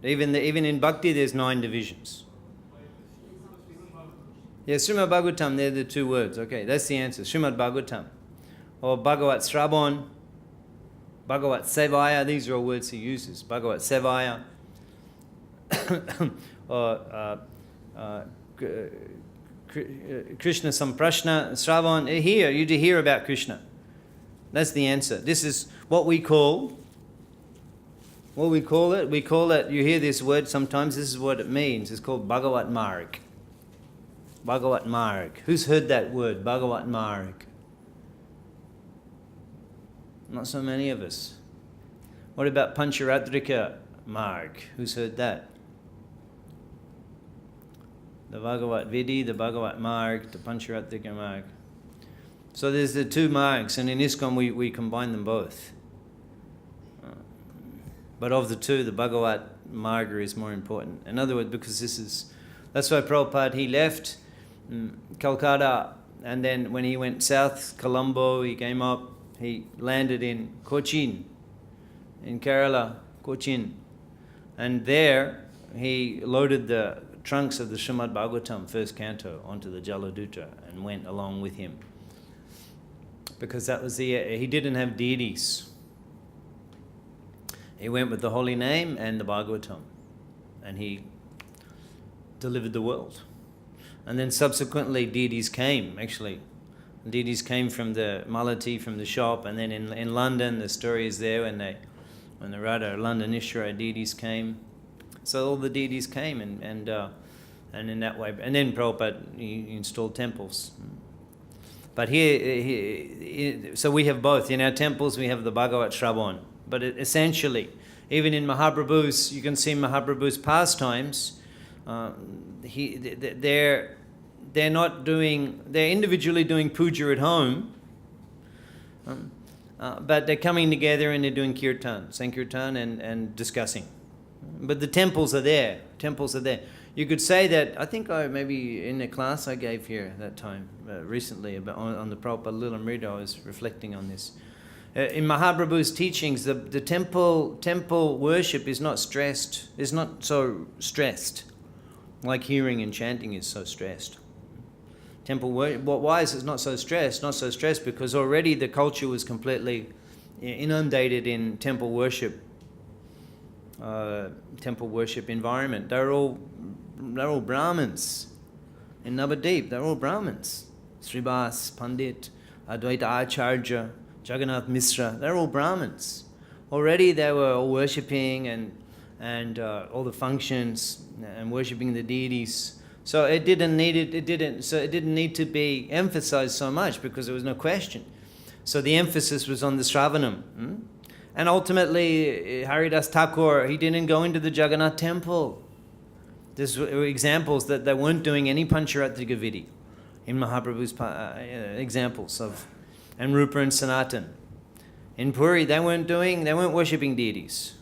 Even in Bhakti, there's 9 divisions. Yeah, Srimad Bhagavatam, they're the 2 words. Okay, that's the answer. Srimad Bhagavatam. Or Bhagwat Sravan, Bhagwat Sevaya, these are all words he uses. Bhagwat Sevaya. Or Krishna Samprashna Sravan. Here, you to hear about Krishna. That's the answer. This is what we call it. We call it, you hear this word sometimes, this is what it means. It's called Bhagavat Marg. Bhagavat Marg. Who's heard that word, Bhagavat Marg? Not so many of us. What about Pancharadrika Marg? Who's heard that? The Bhagavat Vidhi, the Bhagavat Marg, the Pancharadrika Marg. So there's the 2 margs, and in ISKCON we combine them both. But of the 2, the Bhagavat Marga is more important. In other words, because that's why Prabhupada, he left Calcutta, and then when he went south, Colombo, he came up, he landed in Cochin, in Kerala, Cochin. And there, he loaded the trunks of the Srimad Bhagavatam, first canto, onto the Jaladuta and went along with him. Because that was he didn't have deities. He went with the holy name and the Bhagavatam, and he delivered the world. And then subsequently deities came, actually. Deities came from the Malati, from the shop, and then in London, the story is there when the Radha London Ishvara deities came. So all the deities came, and in that way, and then Prabhupada, he installed temples. But here, so we have both. In our temples, we have the Bhagavat Shravan. But essentially, even in Mahaprabhu's, you can see Mahaprabhu's pastimes, they're individually doing puja at home, but they're coming together and they're doing kirtan, Sankirtan, and discussing. But the temples are there. You could say that, I think maybe in a class I gave here that time, recently, on the Prabhupada Lilamrita, I was reflecting on this. In Mahaprabhu's teachings, the temple worship is not so stressed, like hearing and chanting is so stressed. Temple worship, why is it not so stressed? Not so stressed because already the culture was completely inundated in temple worship environment. They're all Brahmins. In Navadip, they're all Brahmins. Srivas, Pandit, Advaita Acharya, Jagannath Misra, they're all Brahmins. Already they were all worshipping and all the functions and worshipping the deities. So it didn't need to be emphasized so much because there was no question. So the emphasis was on the Shravanam. And ultimately, Haridas Thakur, he didn't go into the Jagannath temple. These were examples that they weren't doing any Pancharatrika Vidhi in Mahaprabhu's examples of, and Rupa and Sanatan. In Puri, they weren't worshipping deities.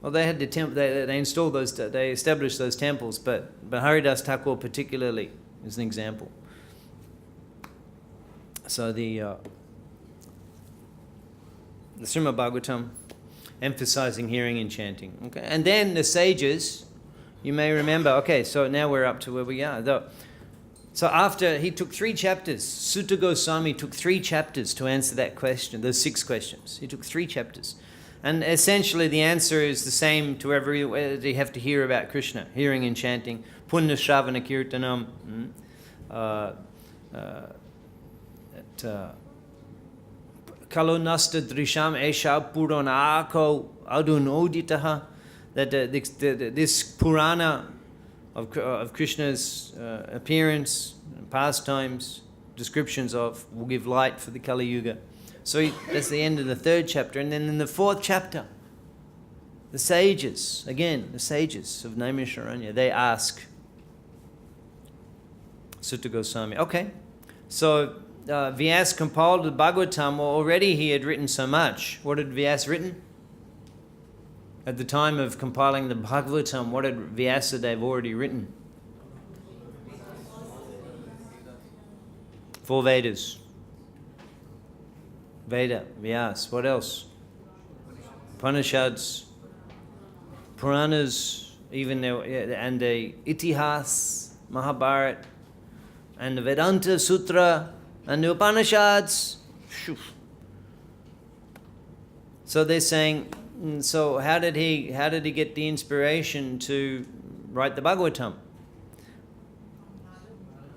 Well, they had the they installed those, they established those temples, but Haridas Thakur particularly is an example. So the Srimad Bhagavatam emphasizing hearing and chanting. Okay, and then the sages, you may remember. Okay, so now we're up to where we are. So after he took 3 chapters, Sutta Goswami took 3 chapters to answer that question, those 6 questions. He took 3 chapters. And essentially the answer is the same to you have to hear about Krishna, hearing and chanting. Punna Shravana Kirtanam. Kalo Nasta Drisham Esha Puranako Adunoditaha. That this Purana of Krishna's appearance, pastimes, descriptions of, will give light for the Kali Yuga. So that's the end of the 3rd chapter. And then in the 4th chapter, the sages of Naimisharanya, they ask Sutta Goswami. Okay, so Vyas compiled the Bhagavatam. Well, already he had written so much. What had Vyas written? At the time of compiling the Bhagavatam, what had Vyasadeva already written? 4 Vedas. Veda, Vyas. What else? Upanishads. Puranas, even and the Itihas, Mahabharata, and the Vedanta Sutra, and the Upanishads. Phew. So they're saying, so how did he get the inspiration to write the Bhagavatam?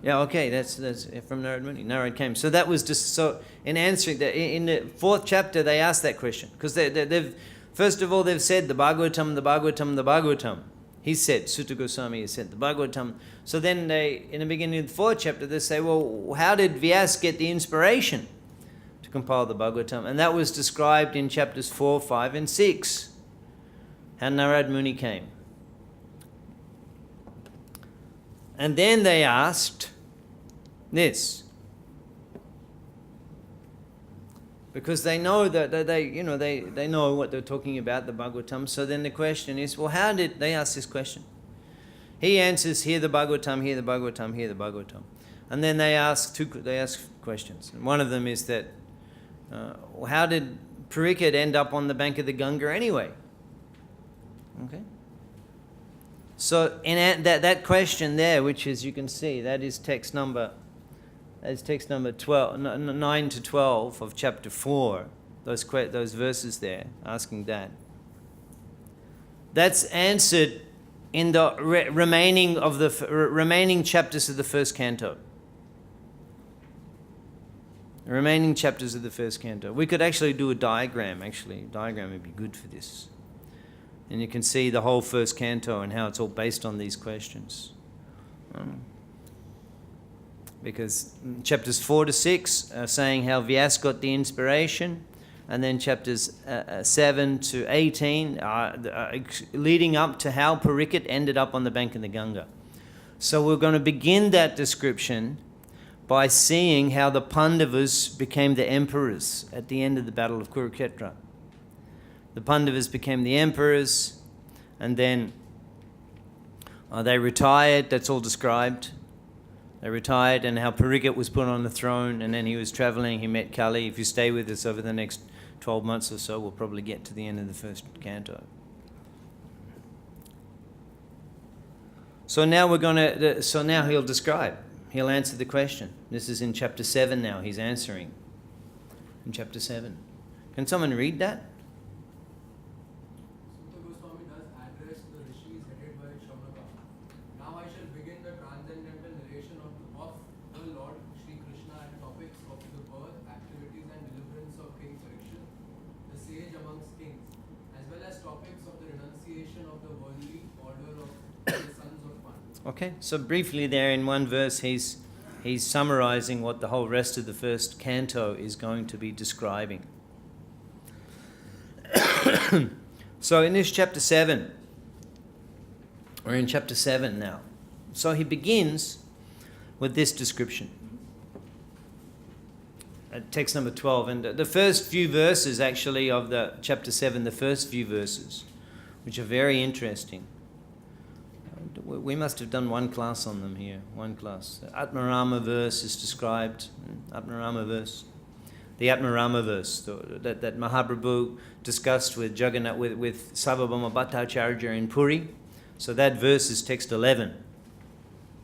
Yeah, okay, that's from Narad Muni. Narad came. So that was just so in answering that in the 4th chapter they asked that question because they've first of all they've said the Bhagavatam, the Bhagavatam, the Bhagavatam. He said Sutta Goswami has said the Bhagavatam. So then they in the beginning of the 4th chapter they say, well, how did Vyas get the inspiration to compile the Bhagavatam? And that was described in chapters 4, 5, and 6. How Narad Muni came. And then they asked this, because they know that they know what they're talking about, the Bhagavatam. So then the question is, well, how did they ask this question? He answers, hear the Bhagavatam, hear the Bhagavatam, hear the Bhagavatam. And then they ask questions. And one of them is that, how did Parikshit end up on the bank of the Ganga anyway? Okay. So in that question there, which is you can see, that is text number 12, 9 to 12 of chapter 4. Those verses there, asking that. That's answered in the remaining chapters of the first canto. The remaining chapters of the first canto. We could actually do a diagram. Actually, a diagram would be good for this. And you can see the whole first canto and how it's all based on these questions. Because chapters 4 to 6 are saying how Vyas got the inspiration, and then chapters 7 to 18 are leading up to how Parikshit ended up on the bank of the Ganga. So we're going to begin that description by seeing how the Pandavas became the emperors at the end of the Battle of Kurukshetra. The Pandavas became the emperors, and then they retired. That's all described. They retired, and how Parikshit was put on the throne, and then he was traveling. He met Kali. If you stay with us over the next 12 months or so, we'll probably get to the end of the first canto. So now now he'll describe. He'll answer the question. This is in chapter 7 now. He's answering in chapter 7. Can someone read that? Okay, so briefly there in one verse he's summarizing what the whole rest of the first canto is going to be describing. So in this chapter 7, we're in chapter 7 now. So he begins with this description. Text number 12, and the first few verses actually of the chapter 7, the first few verses, which are very interesting. We must have done one class on them here, one class. The Atmarama verse is described, Atmarama verse. The Atmarama verse that Mahaprabhu discussed with Jagannath, with Sarvabhauma Bhattacharya in Puri. So that verse is text 11,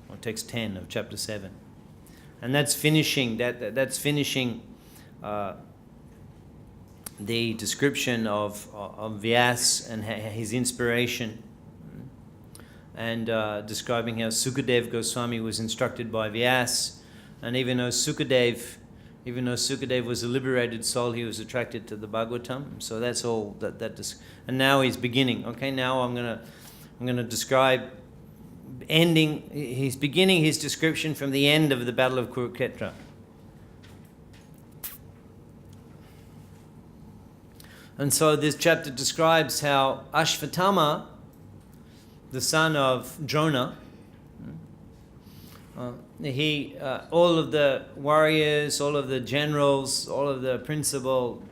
or text 10 of chapter 7. And that's finishing, that's finishing the description of Vyas and his inspiration, and describing how Sukadev Goswami was instructed by Vyas, and even though Sukadev was a liberated soul, he was attracted to the Bhagavatam. So that's all and now he's beginning. Okay, now I'm gonna describe he's beginning his description from the end of the Battle of Kurukshetra. And so this chapter describes how Ashvatthama, the son of Drona, all of the warriors, all of the generals, all of the principal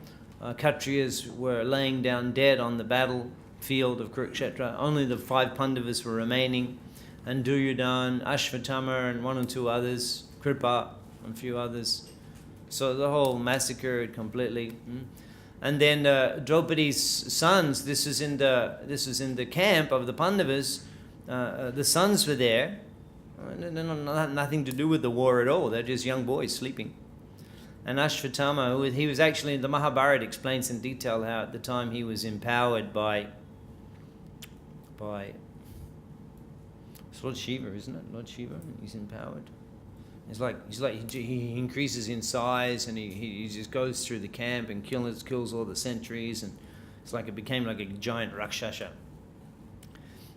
Kshatriyas were laying down dead on the battlefield of Kurukshetra. Only the 5 Pandavas were remaining, and Duryodhana, Ashvatthama, and 1 or 2 others, Kripa, and a few others. So the whole massacre completely. And then Draupadi's sons, this is in the camp of the Pandavas, the sons were there. Nothing to do with the war at all. They're just young boys sleeping. And Ashvatthama, he was actually, the Mahabharata explains in detail how at the time he was empowered by it's Lord Shiva, isn't it? Lord Shiva, he's empowered. He increases in size, and he just goes through the camp and kills all the sentries, and it's like it became like a giant Rakshasa,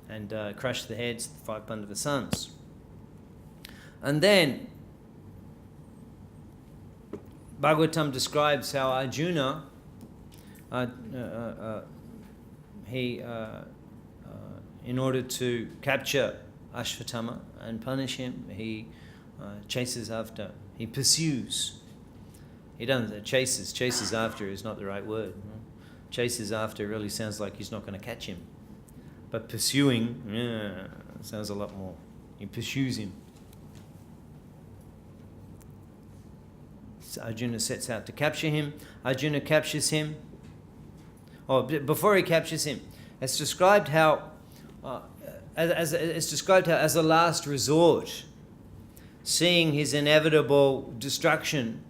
and crushed the heads of the 5 Pandava sons. And then Bhagwatam describes how Arjuna, in order to capture Ashvatthama and punish him, he chases after, he pursues. He doesn't, chases after is not the right word. Chases after really sounds like he's not going to catch him. But pursuing, sounds a lot more. He pursues him. So Arjuna sets out to capture him. Arjuna captures him. Before he captures him, it's described how, as a last resort, seeing his inevitable destruction,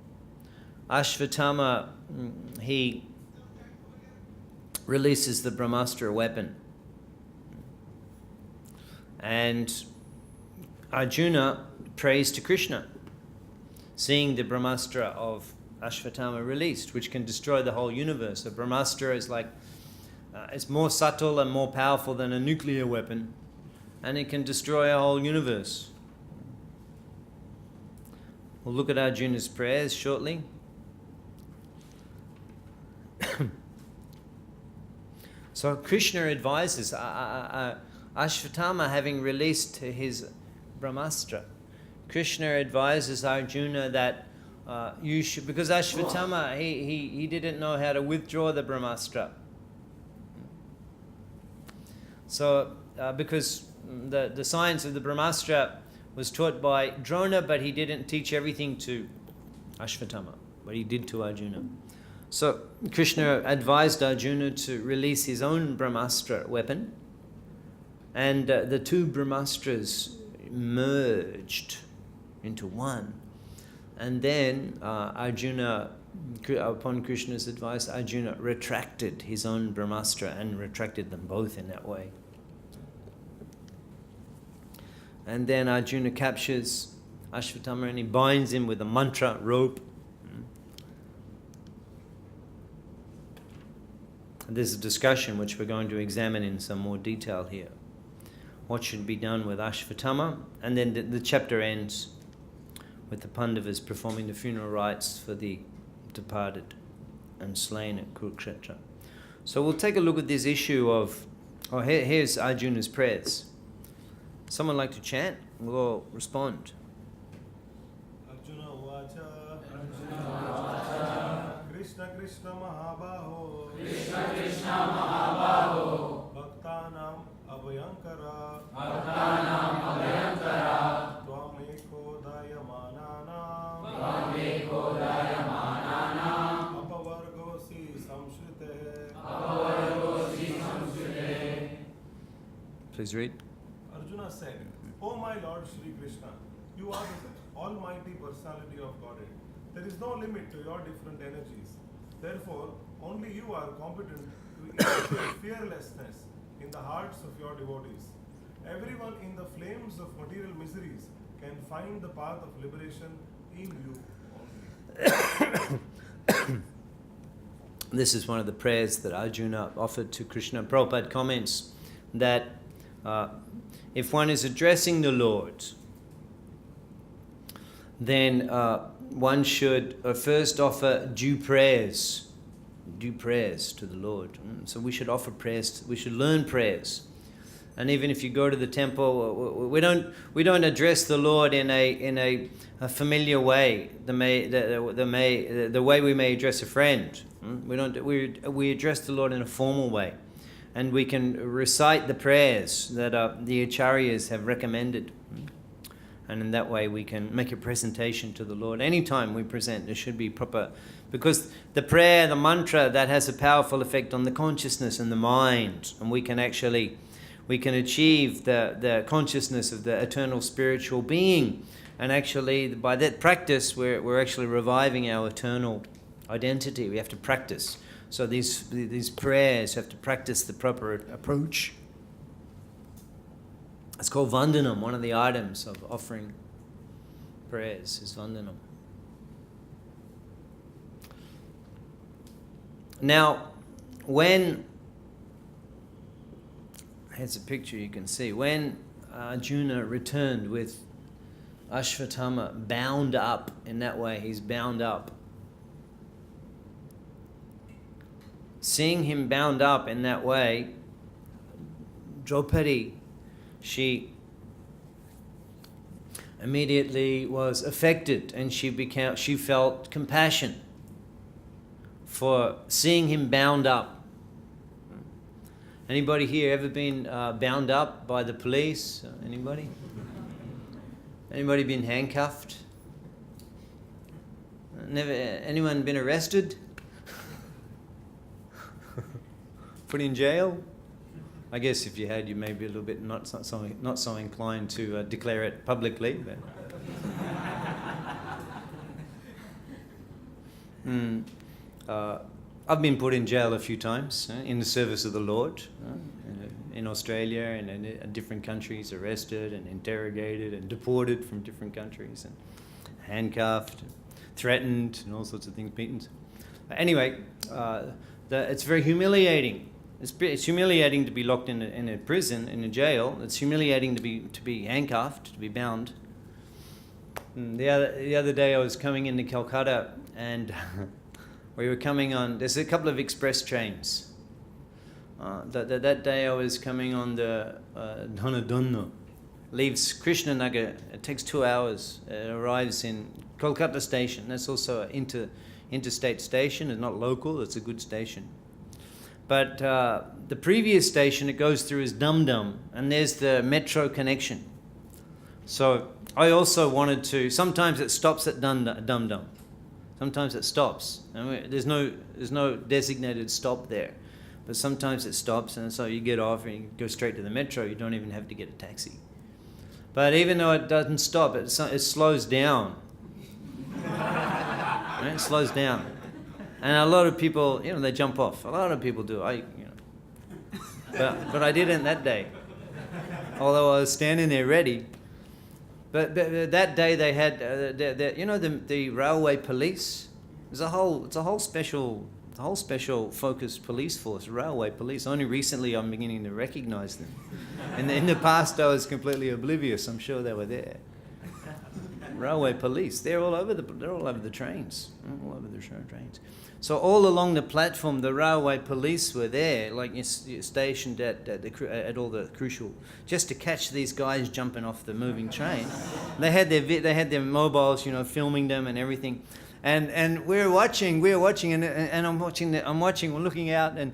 Ashvatthama, he releases the Brahmastra weapon. And Arjuna prays to Krishna, seeing the Brahmastra of Ashvatthama released, which can destroy the whole universe. The Brahmastra is like, it's more subtle and more powerful than a nuclear weapon, and it can destroy a whole universe. We'll look at Arjuna's prayers shortly. So Krishna advises, Ashvatthama having released his Brahmastra, Krishna advises Arjuna that you should, because Ashvatthama, he didn't know how to withdraw the Brahmastra. So, because the science of the Brahmastra was taught by Drona, but he didn't teach everything to Ashvatthama, but he did to Arjuna. So Krishna advised Arjuna to release his own Brahmastra weapon, and the 2 Brahmastras merged into one. And then Arjuna, upon Krishna's advice, Arjuna retracted his own Brahmastra and retracted them both in that way. And then Arjuna captures Ashvatthama and he binds him with a mantra rope. And there's a discussion which we're going to examine in some more detail here. What should be done with Ashvatthama? And then the chapter ends with the Pandavas performing the funeral rites for the departed and slain at Kurukshetra. So we'll take a look at this issue of, here's Arjuna's prayers. Someone like to chant? We'll all respond. Arjuna Vacha, Krishna Krishna Mahabaho, Krishna Krishna Mahabaho, Bhaktanam Abhayankara, Tvameko Dayamananam, Apavargosi Samshrite. Please read. Arjuna said, O my Lord Shri Krishna, you are the almighty personality of Godhead. There is no limit to your different energies. Therefore, only you are competent to instill fearlessness in the hearts of your devotees. Everyone in the flames of material miseries can find the path of liberation in you only. This is one of the prayers that Arjuna offered to Krishna. Prabhupada comments that if one is addressing the Lord, then one should first offer due prayers to the Lord. So we should offer prayers, we should learn prayers. And even if you go to the temple, we don't address the Lord in a familiar way, the way we may address a friend. We address the Lord in a formal way. And we can recite the prayers that the acharyas have recommended. And in that way we can make a presentation to the Lord. Anytime we present, there should be proper, because the prayer, the mantra, that has a powerful effect on the consciousness and the mind. And we can achieve the consciousness of the eternal spiritual being. And actually, by that practice, we're actually reviving our eternal identity. We have to practice. So these prayers have to practice the proper approach. It's called Vandanam. One of the items of offering prayers is Vandanam. Now, here's a picture you can see. When Arjuna returned with Ashvatthama bound up in that way, he's bound up. Seeing him bound up in that way, Draupadi, she immediately was affected, and she felt compassion for seeing him bound up. Anybody here ever been bound up by the police? Anybody? Anybody been handcuffed? Anyone been arrested? Put in jail? I guess if you had, you may be a little bit not so inclined to declare it publicly. But I've been put in jail a few times in the service of the Lord, in Australia and in different countries, arrested and interrogated and deported from different countries, and handcuffed, threatened, and all sorts of things, beaten. Anyway, it's very humiliating. It's humiliating to be locked in a prison, in a jail. It's humiliating to be handcuffed, to be bound. And the other day I was coming into Calcutta, and we were coming on. There's a couple of express trains. That day I was coming on the Dhanadhanna. Leaves Krishnanagar. It takes 2 hours. It arrives in Kolkata station. That's also an interstate station. It's not local. It's a good station. But the previous station it goes through is Dum Dum, and there's the metro connection. So I also wanted to. Sometimes it stops at Dum Dum. Sometimes it stops. And there's no designated stop there, but sometimes it stops, and so you get off and you go straight to the metro. You don't even have to get a taxi. But even though it doesn't stop, it slows down. Right? It slows down. And a lot of people, they jump off. A lot of people do. But I didn't that day. Although I was standing there ready. But that day they had, the railway police. It's a whole special focused police force, railway police. Only recently I'm beginning to recognise them. And in the past I was completely oblivious. I'm sure they were there. Railway police. They're all over the trains. All over the trains. So all along the platform, the railway police were there, like stationed at all the crucial, just to catch these guys jumping off the moving train. They had their mobiles, filming them and everything. And we're watching, and I'm watching, we're looking out, and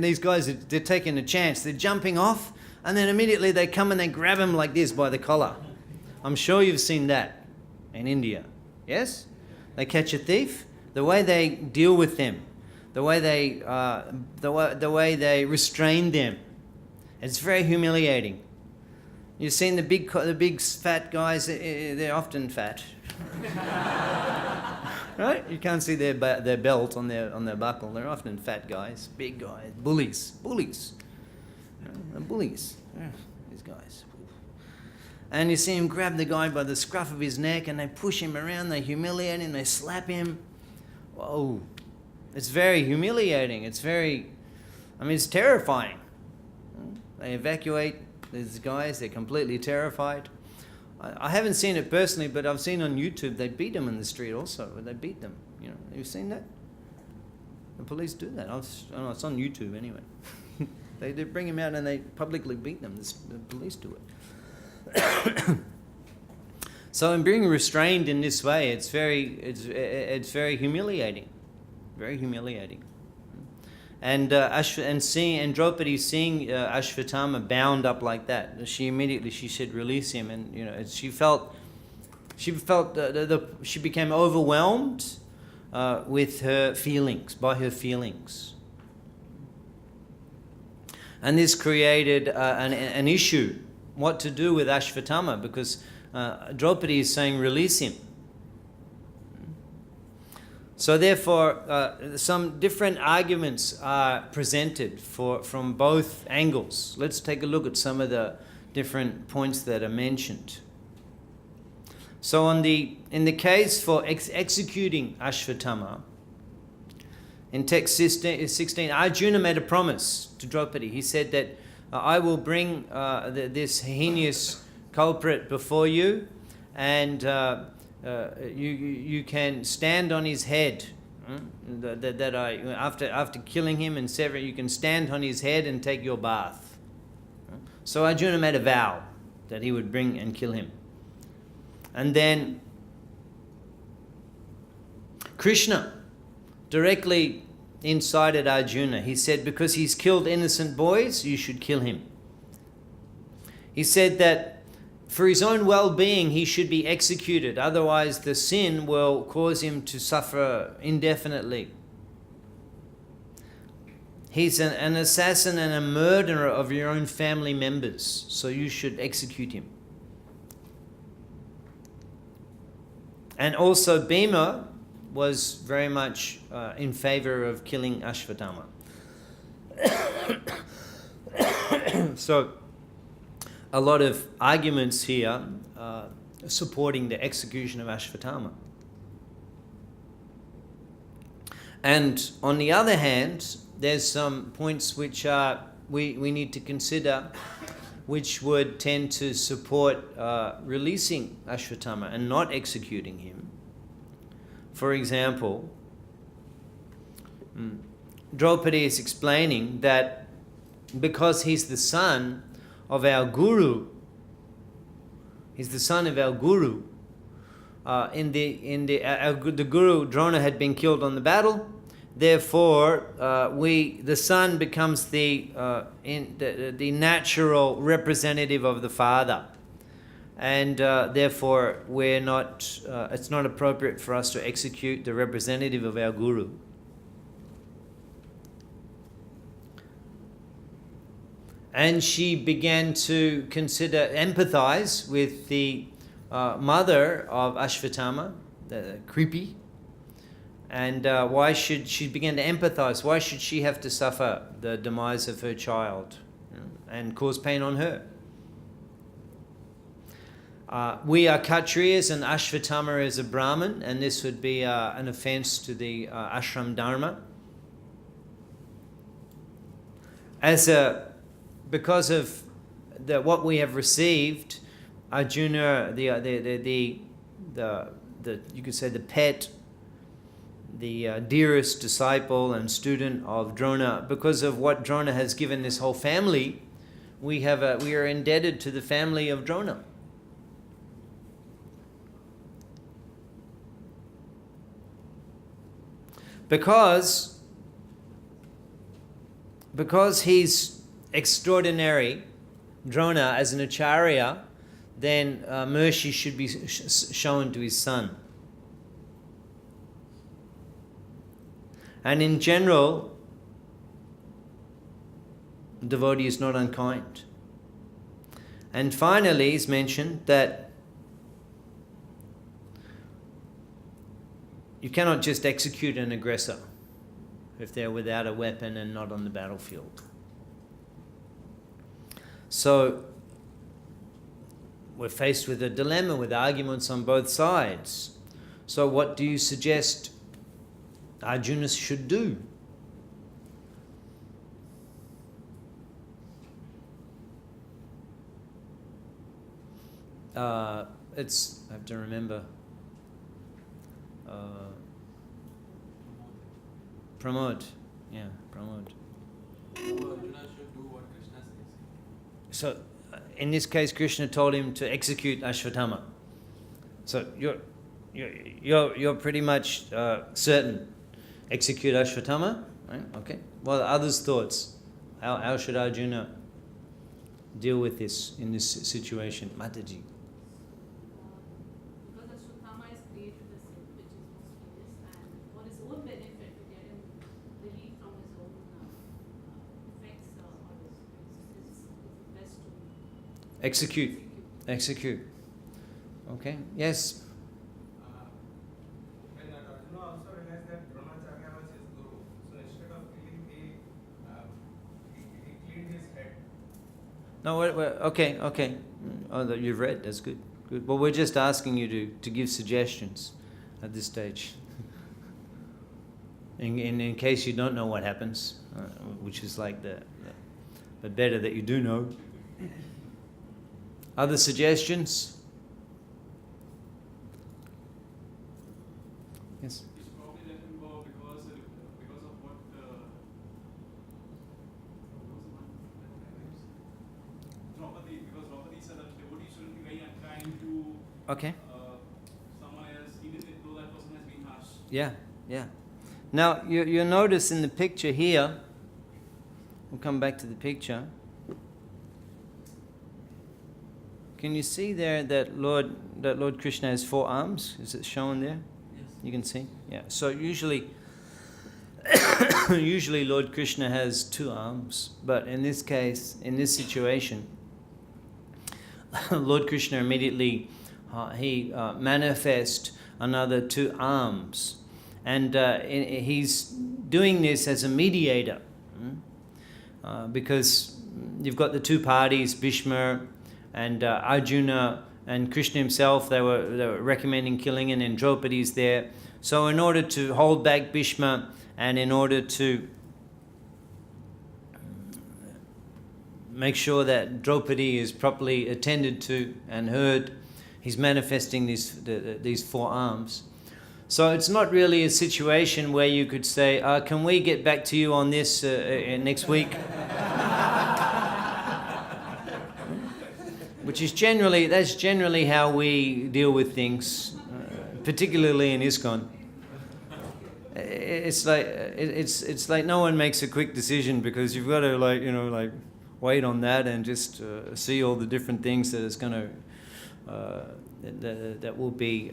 these guys, they're taking a chance. They're jumping off, and then immediately they come and they grab him like this by the collar. I'm sure you've seen that in India. Yes? They catch a thief. The way they deal with them, the way they restrain them, it's very humiliating. You've seen the big fat guys. They're often fat, right? You can't see their belt on their buckle. They're often fat guys, big guys, bullies, bullies. Yeah, these guys. And you see him grab the guy by the scruff of his neck, and they push him around. They humiliate him. They slap him. Whoa, it's very humiliating. It's terrifying. They evacuate these guys. They're completely terrified. I haven't seen it personally, but I've seen on YouTube they beat them in the street also. They beat them. You've seen that? The police do that. It's on YouTube anyway. They bring them out and they publicly beat them. The police do it. So in being restrained in this way, it's very humiliating, very humiliating. And Draupadi seeing Ashvatthama bound up like that, she said, release him. And she became overwhelmed with her feelings, by her feelings. And this created an issue, what to do with Ashvatthama, because Draupadi is saying, release him. So therefore, some different arguments are presented from both angles. Let's take a look at some of the different points that are mentioned. So in the case for executing Ashvatthama, in text 16, Arjuna made a promise to Draupadi. He said that I will bring this heinous culprit before you, and you can stand on his head. After killing him and severing, you can stand on his head and take your bath. So Arjuna made a vow that he would bring and kill him. And then Krishna directly incited Arjuna. He said, because he's killed innocent boys, you should kill him. He said that for his own well-being, he should be executed. Otherwise, the sin will cause him to suffer indefinitely. He's an assassin and a murderer of your own family members, so you should execute him. And also Bhima was very much in favor of killing Ashvatthama. So a lot of arguments here supporting the execution of Ashvatthama. And on the other hand, there's some points which we need to consider, which would tend to support releasing Ashvatthama and not executing him. For example, Draupadi is explaining that because he's the son of our guru, the guru Drona had been killed on the battle. Therefore, the son becomes the natural representative of the father, and therefore it's not appropriate for us to execute the representative of our guru. And she began to empathize with the mother of Ashvatthama, the Kripi. And why should she begin to empathize? Why should she have to suffer the demise of her child, and cause pain on her? We are Kshatriyas and Ashvatthama is a Brahmin, and this would be an offense to the ashram dharma. Because of what we have received, Arjuna, you could say the pet, the dearest disciple and student of Drona, because of what Drona has given this whole family, we are indebted to the family of Drona. Because he's extraordinary, Drona, as an acharya, then mercy should be shown to his son. And in general, devotee is not unkind. And finally, it's mentioned that you cannot just execute an aggressor if they're without a weapon and not on the battlefield. So we're faced with a dilemma, with arguments on both sides. So what do you suggest Arjuna should do? I have to remember. Pramod. Yeah, Pramod. Arjuna should do what Krishna says. So, in this case, Krishna told him to execute Ashvatthama. So you're pretty much certain. Execute Ashvatthama, right? Okay. What are others' thoughts? How should Arjuna deal with this in this situation? Mataji. Because Ashvatthama is created the sin, which is most serious, and for his own benefit to get him relief from his own effects or his best to Execute. Okay. Yes. When Arjuna also realized that Dronacharya was his guru, so instead of killing, he cleaned his head. No. Okay. Oh, that you've read. That's good. Good. Well, we're just asking you to give suggestions at this stage. In case you don't know what happens, which is like but better that you do know. Other suggestions? Yes. You should probably let him go because of what Draupadi, because Draupadi said that devotee shouldn't be very unkind to Okay. someone else, even though that person has been harsh. Yeah. Now, you'll notice in the picture here, we'll come back to the picture. Can you see there that Lord Krishna has 4 arms? Is it shown there? Yes. You can see? Yeah. So usually Lord Krishna has 2 arms, but in this case, in this situation, Lord Krishna immediately manifests another 2 arms, and he's doing this as a mediator, because you've got the 2 parties, Bhishma and Arjuna and Krishna himself. They were recommending killing, and then Draupadi's there. So in order to hold back Bhishma and in order to make sure that Draupadi is properly attended to and heard, he's manifesting these 4 arms. So it's not really a situation where you could say, can we get back to you on this next week? Which is that's generally how we deal with things, particularly in ISKCON. It's like no one makes a quick decision, because you've got to wait on that and just see all the different things that it's going to that will be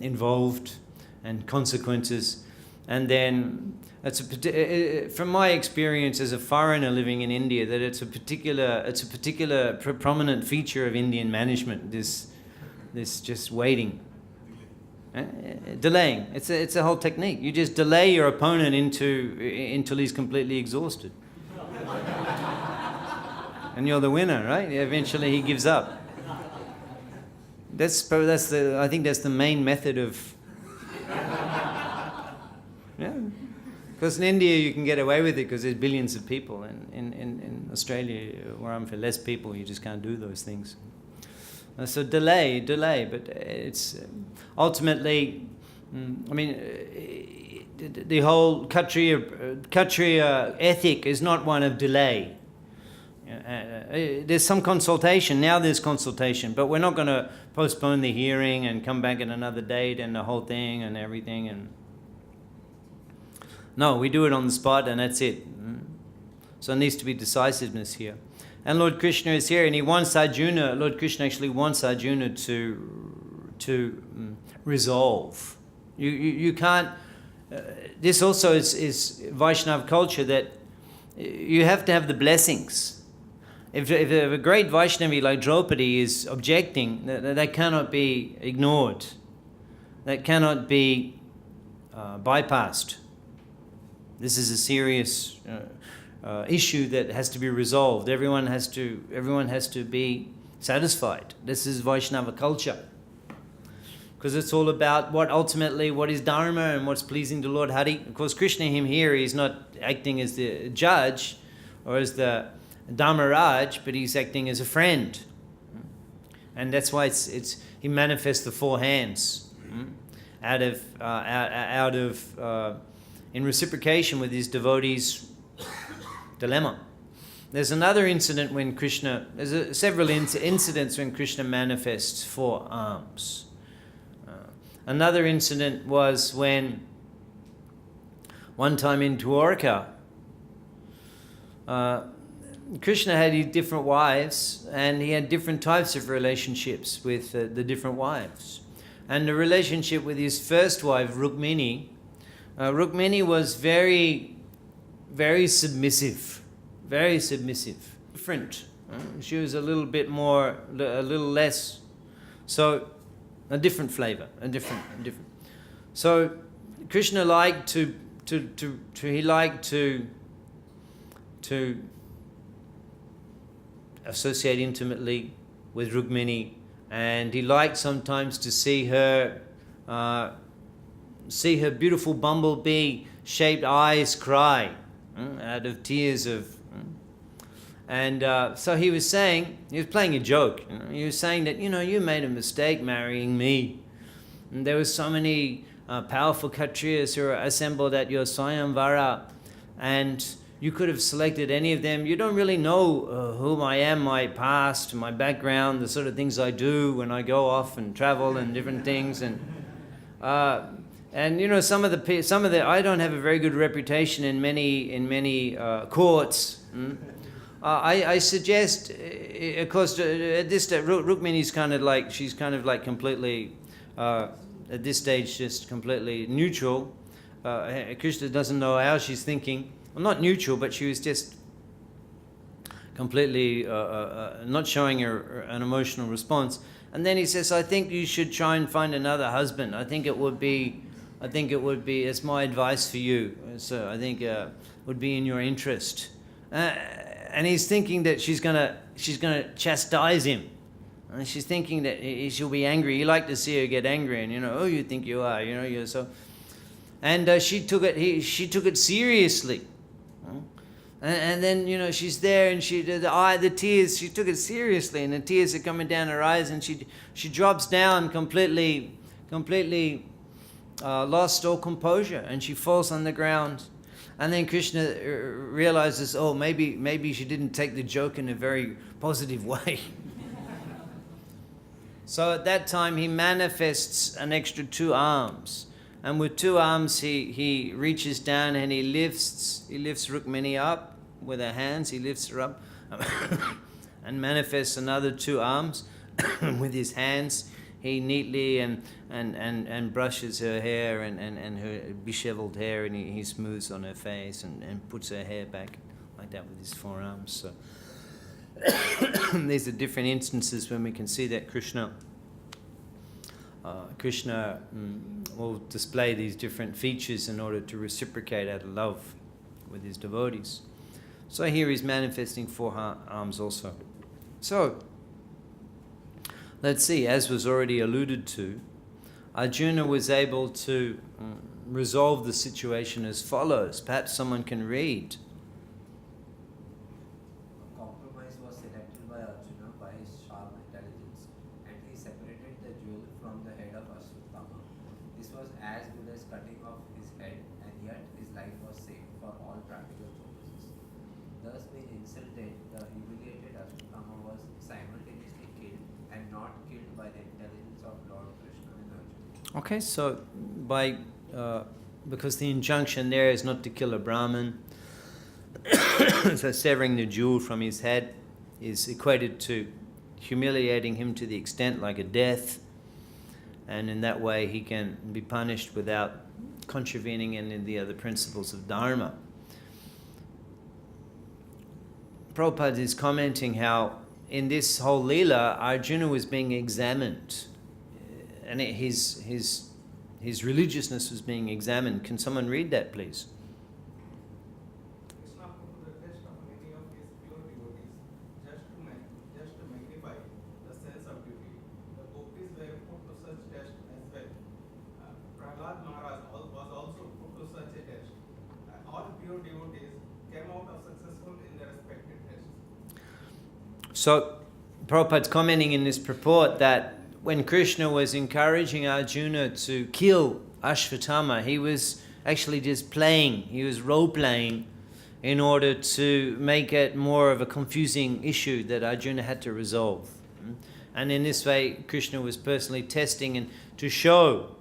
involved and consequences. And then from my experience as a foreigner living in India, that it's a particular prominent feature of Indian management. This just waiting, delaying. It's a whole technique. You just delay your opponent until he's completely exhausted, and you're the winner, right? Eventually, he gives up. I think that's the main method of. Yeah, because in India you can get away with it because there's billions of people, and in Australia, where I'm for less people, you just can't do those things. So delay, but it's ultimately, the whole Kshatriya ethic is not one of delay. There's some consultation, now there's consultation, but we're not going to postpone the hearing and come back at another date and the whole thing and everything. And no, we do it on the spot and that's it. So there needs to be decisiveness here. And Lord Krishna is here, and he wants Arjuna, Lord Krishna actually wants Arjuna to resolve. You can't, this also is Vaishnava culture, that you have to have the blessings. If a great Vaishnavi like Draupadi is objecting, that cannot be ignored. That cannot be bypassed. This is a serious issue that has to be resolved. Everyone has to be satisfied. This is Vaishnava culture, because it's all about what is Dharma and what's pleasing to Lord Hari. Of course, Krishna here is not acting as the judge or as the Dharmaraj, but he's acting as a friend, and that's why he manifests the 4 hands out of in reciprocation with his devotees' dilemma. There's another incident when Krishna, several incidents when Krishna manifests 4 arms. Another incident was when one time in Dwarka, Krishna had his different wives, and he had different types of relationships with the different wives. And the relationship with his first wife, Rukmini, Rukmini was very, very submissive, very submissive. Different. She was a little bit more, a little less. So, a different flavor, a different. So, Krishna liked to associate intimately with Rukmini, and he liked sometimes to see her beautiful bumblebee-shaped eyes cry out of tears of. And so he was playing a joke. He was saying that, you made a mistake marrying me. And there were so many powerful Kshatriyas who were assembled at your Swayamvara, and you could have selected any of them. You don't really know whom I am, my past, my background, the sort of things I do when I go off and travel and different things. And some of the I don't have a very good reputation in many courts. I suggest, of course, at this stage, Rukmini's she's completely, at this stage, just completely neutral. Krishna doesn't know how she's thinking. Well, not neutral, but she was just completely not showing her an emotional response. And then he says, I think you should try and find another husband. I think it would be, it's my advice for you. So I think it would be in your interest. And he's thinking that she's gonna chastise him. And she's thinking that she'll be angry. You like to see her get angry, and you think you are, you're so. And she took it seriously. And then she's there, and the tears. She took it seriously, and the tears are coming down her eyes, and she drops down completely lost all composure, and she falls on the ground. And then Krishna realizes, maybe she didn't take the joke in a very positive way. So at that time he manifests an extra 2 arms. And with 2 arms he reaches down and he lifts Rukmini up with her hands. He lifts her up and manifests another 2 arms. With his hands he neatly and brushes her hair and her disheveled hair, and he smooths on her face and puts her hair back like that with his forearms. So these are different instances when we can see that Krishna will display these different features in order to reciprocate out of love with his devotees. So here he's manifesting 4 arms also. So let's see, as was already alluded to, Arjuna was able to resolve the situation as follows. Perhaps someone can read. A compromise was selected by Arjuna by his sharp intelligence, and he separated the jewel from the head of Ashvatthama. This was as good as cutting off his head, and yet his life was saved for all practical purposes. Thus being insulted, the humiliated Ashvatthama was simultaneously killed and not killed by the intelligence of Lord Krishna and Arjuna. Okay, so because the injunction there is not to kill a Brahmin, so severing the jewel from his head is equated to humiliating him to the extent like a death, and in that way he can be punished without contravening any of the other principles of Dharma. Prabhupada is commenting how in this whole Leela, Arjuna was being examined, and his religiousness was being examined. Can someone read that, please? Krishna put to the test of many of his pure devotees, just to magnify the sense of duty. The gopis were put to such test as well. Prahlad Maharaj was also put to such a test. All pure devotees came out of successful in their respective tests. So, Prabhupada's commenting in this purport that when Krishna was encouraging Arjuna to kill Ashvatthama, he was actually just playing, he was role-playing in order to make it more of a confusing issue that Arjuna had to resolve. And in this way, Krishna was personally testing and to show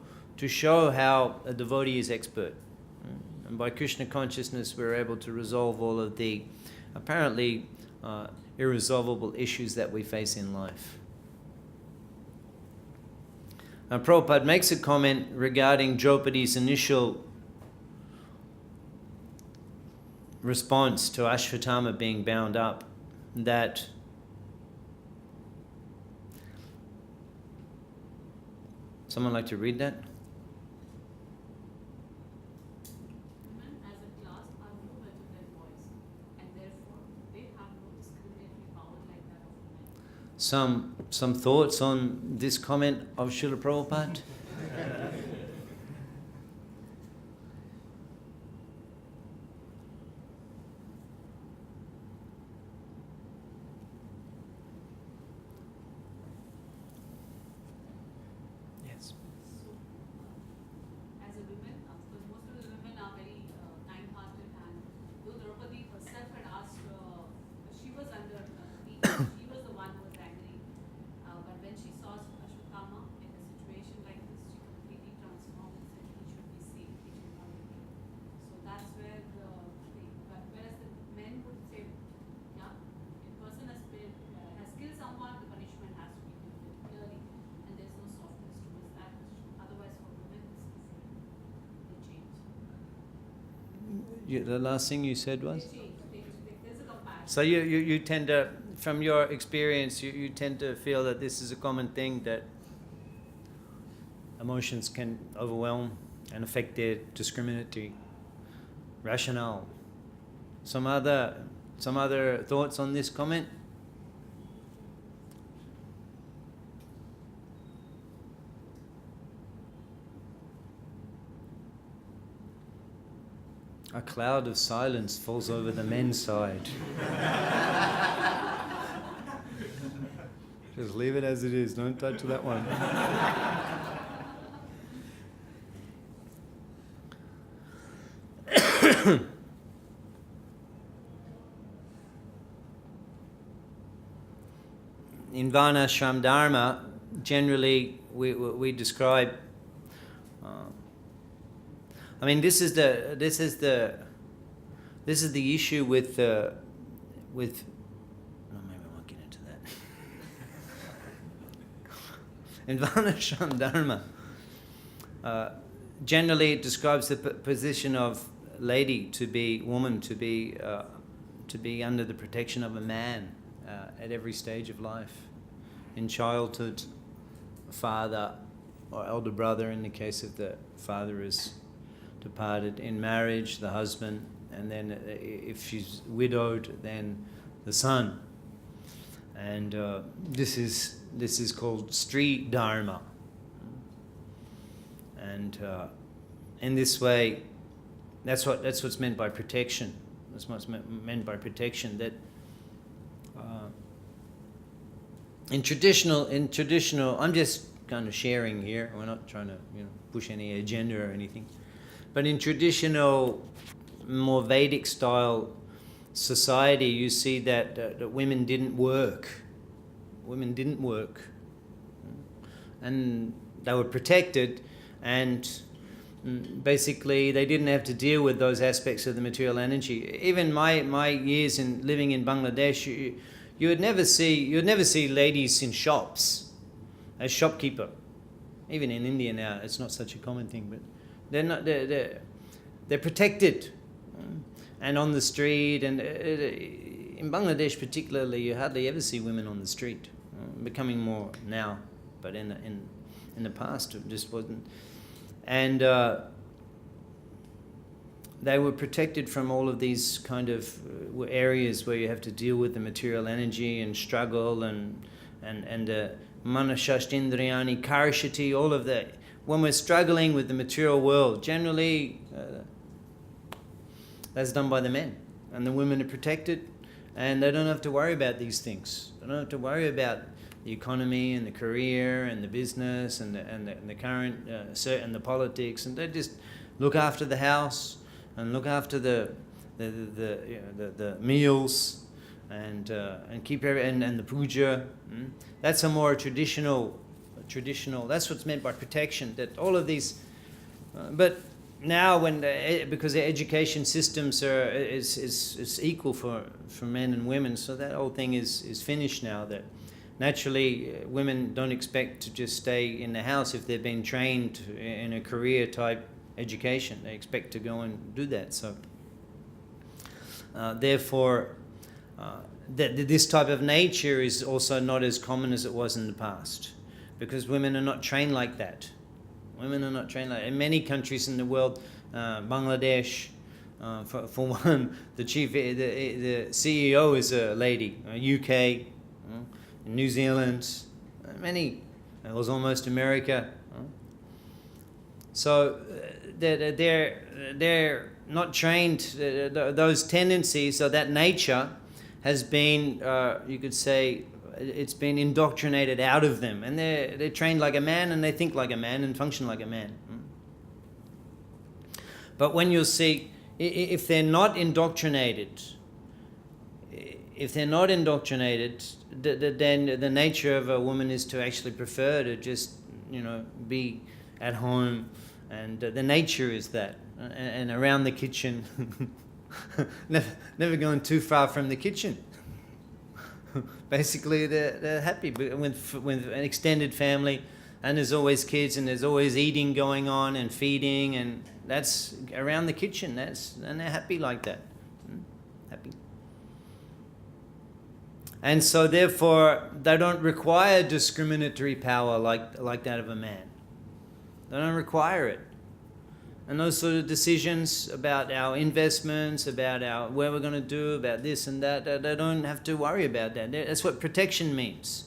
how a devotee is expert. And by Krishna consciousness, we're able to resolve all of the apparently irresolvable issues that we face in life. Prabhupada makes a comment regarding Draupadi's initial response to Ashvatthama being bound up, that someone like to read that? Women as a class are nowhere to their voice, and therefore they have no discriminatory power like that of men. Some thoughts on this comment of Srila Prabhupada? Yes. So, as a woman, of course, most of the women are very kind-hearted, and though Draupadi herself had asked, she was under she was the one who was angry, but when she saw Ashvatthama in a situation like this, she completely transformed and said he should be safe, he should not be killed. So that's where but whereas the men would say, yeah, if a person has killed someone, the punishment has to be given clearly, and there's no softness towards that. Otherwise, for women, it's different. They change. The last thing you said was? They change. There's a compassion. So you tend to, from your experience, you tend to feel that this is a common thing, that emotions can overwhelm and affect their discriminatory rationale. Some other thoughts on this comment? A cloud of silence falls over the men's side. Just leave it as it is. Don't touch that one. In Varnasrama Dharma, generally we describe. I mean, this is the issue with. No, maybe I won't get into that. In Varnasrama Dharma, generally it describes the position of woman to be under the protection of a man at every stage of life. In childhood, father or elder brother, in the case of the father is departed. In marriage, the husband, and then if she's widowed, then the son. And this is called Stri Dharma. And in this way, that's what's meant by protection. That's what's meant by protection. That in traditional, I'm just kind of sharing here. We're not trying to push any agenda or anything. But in traditional, more Vedic style society, you see that women didn't work. Women didn't work. And they were protected, and basically they didn't have to deal with those aspects of the material energy. Even my years in living in Bangladesh, you would never see ladies in shops as shopkeeper. Even in India now, it's not such a common thing, but they're protected, and on the street, and in Bangladesh particularly, you hardly ever see women on the street. Becoming more now, but in the past it just wasn't. And they were protected from all of these kind of areas where you have to deal with the material energy and struggle and manashashtindriyani karshati, all of that. When we're struggling with the material world, generally that's done by the men, and the women are protected, and they don't have to worry about these things. They don't have to worry about the economy and the career and the business and the current and the politics, and they just look after the house and look after the meals and keep and the puja. That's a more traditional. That's what's meant by protection. That all of these, but now when because the education systems is equal for men and women, so that whole thing is finished now. That naturally women don't expect to just stay in the house if they've been trained in a career type education. They expect to go and do that. So therefore this type of nature is also not as common as it was in the past, because women are not trained like that. Women are not trained like that. In many countries in the world, Bangladesh, for one, the CEO is a lady. UK, New Zealand, many. It was almost America. So they're not trained. Those tendencies, or that nature, has been, you could say, it's been indoctrinated out of them, and they're trained like a man, and they think like a man, and function like a man. But when you see, if they're not indoctrinated, then the nature of a woman is to actually prefer to just, be at home, and the nature is that, and around the kitchen, never going too far from the kitchen. Basically, they're happy with an extended family, and there's always kids, and there's always eating going on and feeding, and that's around the kitchen. And they're happy like that, happy. And so, therefore, they don't require discriminatory power like that of a man. They don't require it. And those sort of decisions about our investments, about where we're going to do, about this and that, they don't have to worry about that. That's what protection means.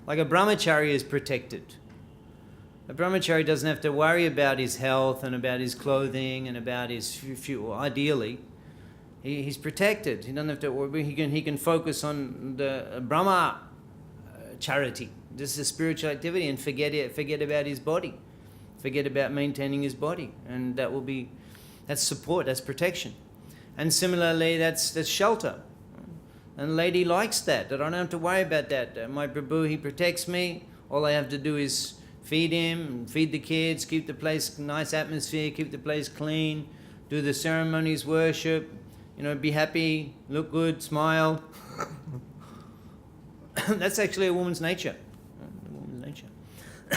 Like a brahmachari is protected. A brahmachari doesn't have to worry about his health and about his clothing and about his future. Ideally, he's protected. He doesn't have to worry. He can focus on the Brahma charity. This is a spiritual activity, and forget about his body. Forget about maintaining his body, and that's support, that's protection. And similarly, that's shelter. And the lady likes that. I don't have to worry about that. My prabhu, he protects me. All I have to do is feed him, feed the kids, keep the place nice atmosphere, keep the place clean, do the ceremonies, worship, be happy, look good, smile. That's actually a woman's nature.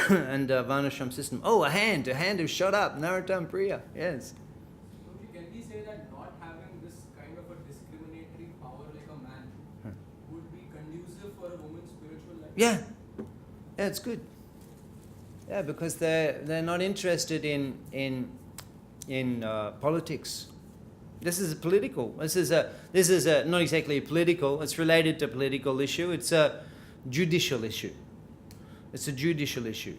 And Varnasrama system. Oh, a hand has shot up. Narottam Priya. Yes. Can we say that not having this kind of a discriminatory power like a man would be conducive for a woman's spiritual life? Yeah, it's good. Yeah, because they're not interested in politics. This is political. This is a not exactly political. It's related to political issue. It's a judicial issue. It's a judicial issue.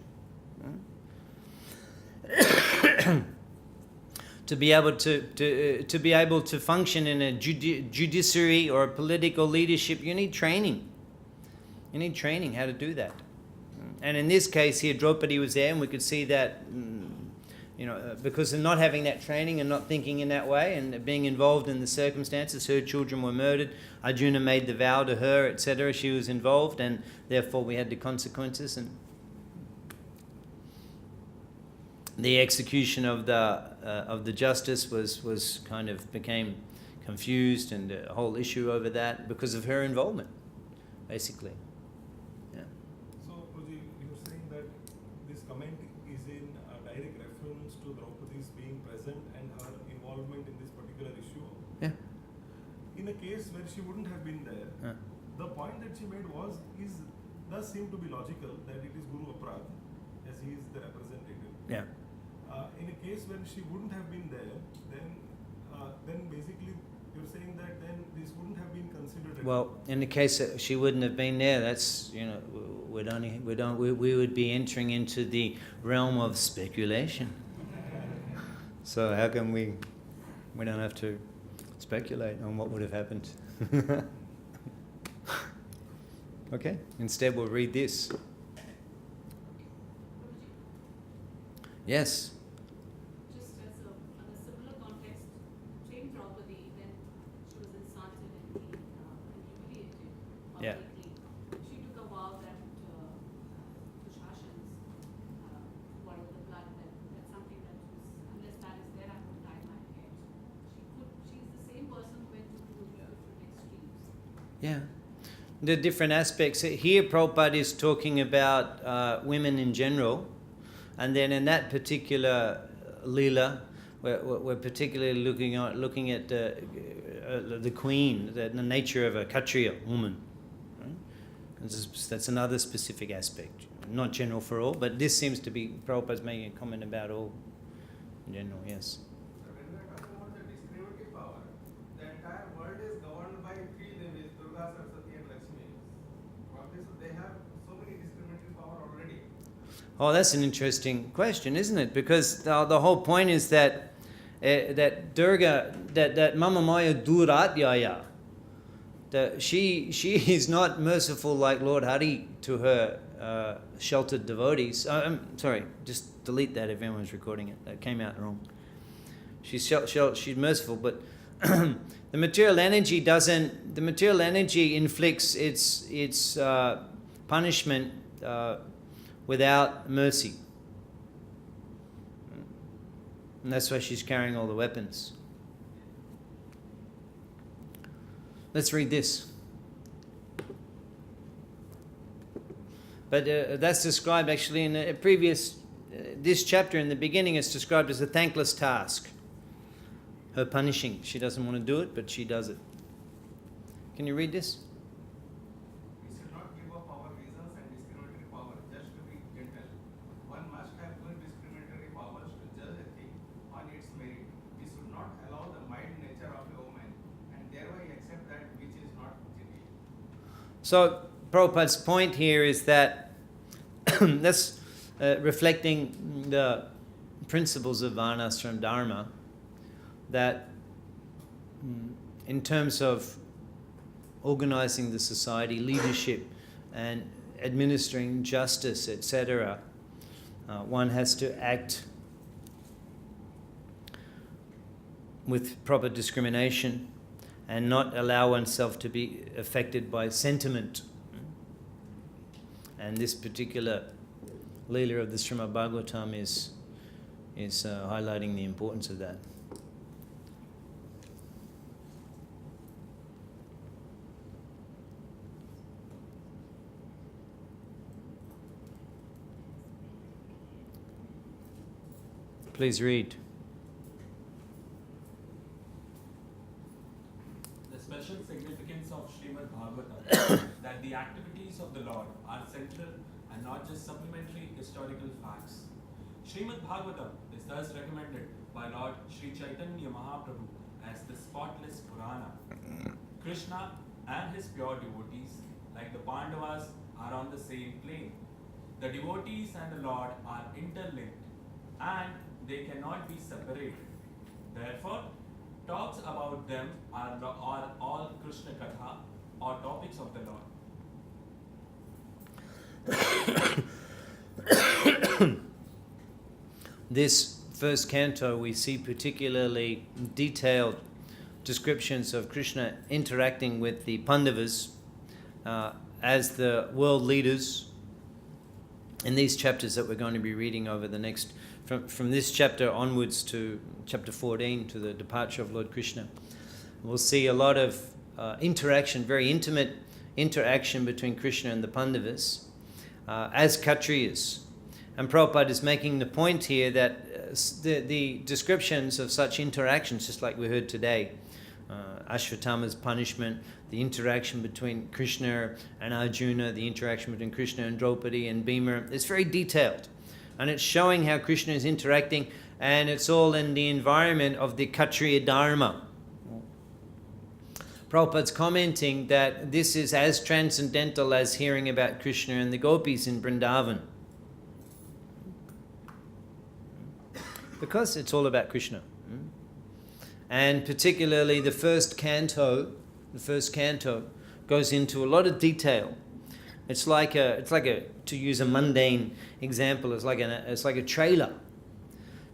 To be able to function in a judiciary or a political leadership, you need training. You need training how to do that. And in this case here, Draupadi was there, and we could see that, because of not having that training and not thinking in that way, and being involved in the circumstances, her children were murdered. Arjuna made the vow to her, etc. She was involved, and therefore we had the consequences. And the execution of the justice was kind of became confused, and a whole issue over that because of her involvement, basically. Yeah. So, Prabhuji, you're saying that this comment is in a direct reference to Draupadi's being present and her involvement in this particular issue. Yeah. In a case where she wouldn't have been there, the point that she made does seem to be logical, that it is Guru Aparadh, as he is the representative. Yeah. In a case when she wouldn't have been there, then basically you're saying that then this wouldn't have been considered. Well, in the case that she wouldn't have been there, that's we would be entering into the realm of speculation. So how can we don't have to speculate on what would have happened. Okay, instead we'll read this. Yes. Just as on a similar context, same Draupadi, when she was insulted and humiliated Yeah. publicly, she took a vow that Dushashan's, whatever the blood, that's something that was, unless that is Yeah. The different aspects. Here Prabhupada is talking about women in general, and then in that particular Leela, we're particularly looking at the queen, the nature of a Kshatriya woman. Right? That's another specific aspect. Not general for all, but this seems to be, Prabhupada's making a comment about all in general, yes. So when we are talking about the discriminative power, the entire world is governed by three devis, Durga, Saraswati and Lakshmi. Obviously they have so many discriminative power already. Oh, that's an interesting question, isn't it? Because the whole point is that that Durga, that Mama Maya Duratyaya, that she is not merciful like Lord Hari to her sheltered devotees. I'm sorry, just delete that if anyone's recording it. That came out wrong. She's merciful, but the material energy doesn't. The material energy inflicts its punishment without mercy, and that's why she's carrying all the weapons. Let's read this. But that's described actually in a previous, this chapter in the beginning is described as a thankless task. Her punishing. She doesn't want to do it, but she does it. Can you read this? We should not give up our reasons and discriminatory power just to be gentle. One must have good discriminatory powers to judge a thing on its merit. We should not allow the mild nature of a woman and thereby accept that which is not gentle. So Prabhupada's point here is that that's reflecting the principles of Varnasrama Dharma, that in terms of organizing the society, leadership, and administering justice, etc., one has to act with proper discrimination and not allow oneself to be affected by sentiment. And this particular Leela of the Srimad Bhagavatam is highlighting the importance of that. Please read. The special significance of Srimad Bhagavatam that the activities of the Lord are central and not just supplementary historical facts. Srimad Bhagavatam is thus recommended by Lord Sri Chaitanya Mahaprabhu as the spotless Purana. Krishna and his pure devotees, like the Pandavas, are on the same plane. The devotees and the Lord are interlinked and they cannot be separated. Therefore, talks about them are all Krishna Katha or topics of the Lord. This first canto, we see particularly detailed descriptions of Krishna interacting with the Pandavas as the world leaders. In these chapters that we're going to be reading over the next, from this chapter onwards to chapter 14, to the departure of Lord Krishna, we'll see a lot of interaction, very intimate interaction between Krishna and the Pandavas as Kshatriyas. And Prabhupada is making the point here that the descriptions of such interactions, just like we heard today, Ashvatthama's punishment, the interaction between Krishna and Arjuna, the interaction between Krishna and Draupadi and Bhima, it's very detailed. And it's showing how Krishna is interacting, and it's all in the environment of the Kshatriya Dharma. Prabhupada's commenting that this is as transcendental as hearing about Krishna and the gopis in Vrindavan. Because it's all about Krishna. And particularly the first canto goes into a lot of detail. It's like a to use a mundane example, it's like a trailer.